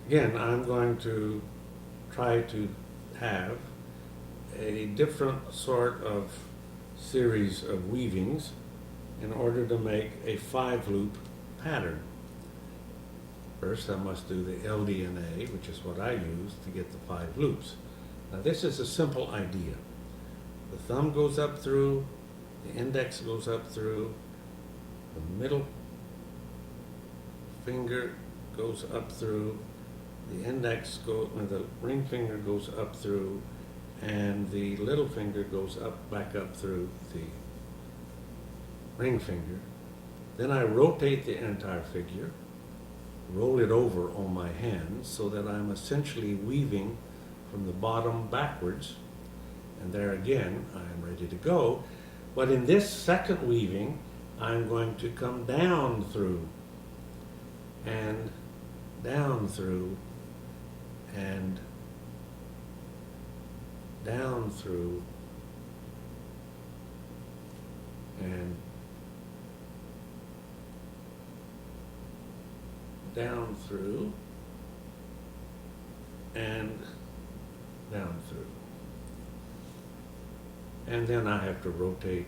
again, I'm going to try to have a different sort of series of weavings in order to make a 5-loop pattern. First, I must do the LDNA, which is what I use to get the 5 loops. Now, this is a simple idea. The thumb goes up through, the index goes up through, the middle finger goes up through, the ring finger goes up through, and the little finger goes back up through the ring finger. Then I rotate the entire figure, roll it over on my hand so that I'm essentially weaving from the bottom backwards. And there again, I'm ready to go. But in this second weaving, I'm going to come down through and down through and down through and down through and down through. And then I have to rotate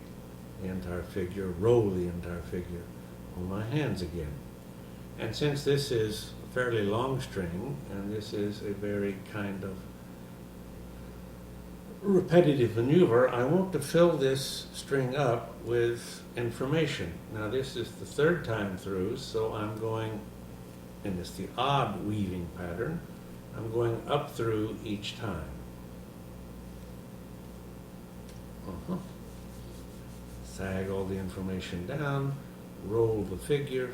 the entire figure, roll the entire figure on my hands again. And since this is a fairly long string, and this is a very kind of repetitive maneuver, I want to fill this string up with information. Now this is the 3rd time through, so I'm going, and it's the odd weaving pattern, I'm going up through each time. Sag all the information down, roll the figure,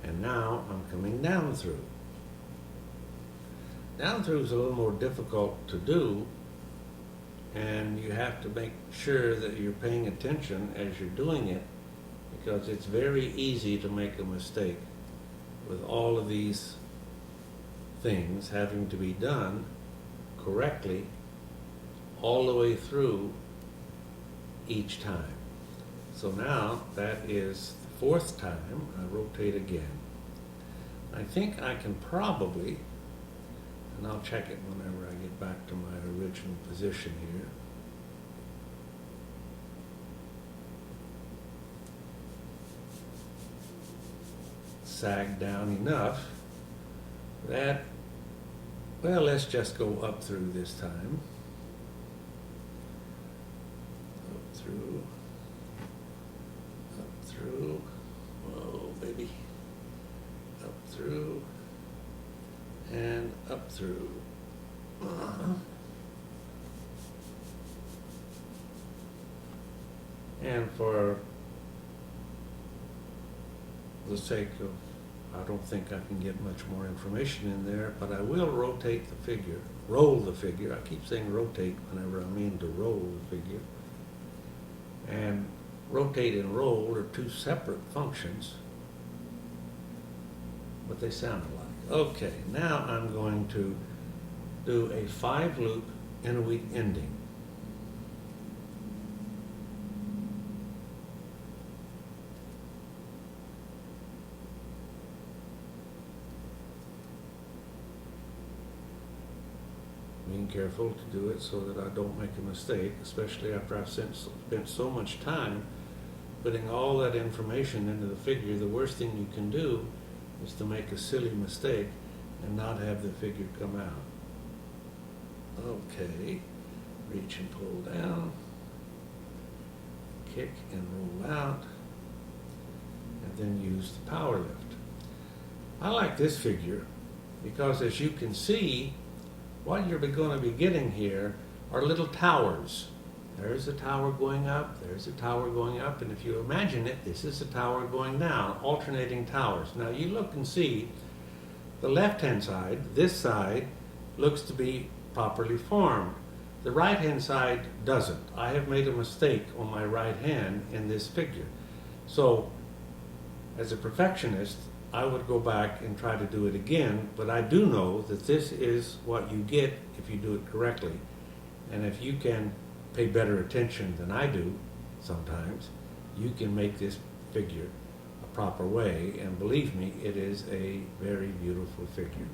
and now I'm coming down through. Down through is a little more difficult to do, and you have to make sure that you're paying attention as you're doing it, because it's very easy to make a mistake with all of these things having to be done correctly all the way through each time. So now that is the 4th time. I rotate again. I think I can probably, and I'll check it whenever I get back to my original position here. Sag down enough that, well, let's just go up through this time. Up through, whoa, baby. Up through, and up through. And for the sake of, I don't think I can get much more information in there, but I will rotate the figure, roll the figure. I keep saying rotate whenever I mean to roll the figure. And rotate and roll are 2 separate functions, but they sound alike. Okay, now I'm going to do a 5-loop interweave ending. Being careful to do it so that I don't make a mistake, especially after I've spent so much time putting all that information into the figure. The worst thing you can do is to make a silly mistake and not have the figure come out. Okay, reach and pull down, kick and roll out, and then use the power lift. I like this figure because, as you can see, what you're going to be getting here are little towers. There's a tower going up, there's a tower going up, and if you imagine it, this is a tower going down, alternating towers. Now you look and see the left-hand side, this side, looks to be properly formed. The right-hand side doesn't. I have made a mistake on my right hand in this figure. So, as a perfectionist, I would go back and try to do it again, but I do know that this is what you get if you do it correctly. And if you can pay better attention than I do sometimes, you can make this figure a proper way, and believe me, it is a very beautiful figure.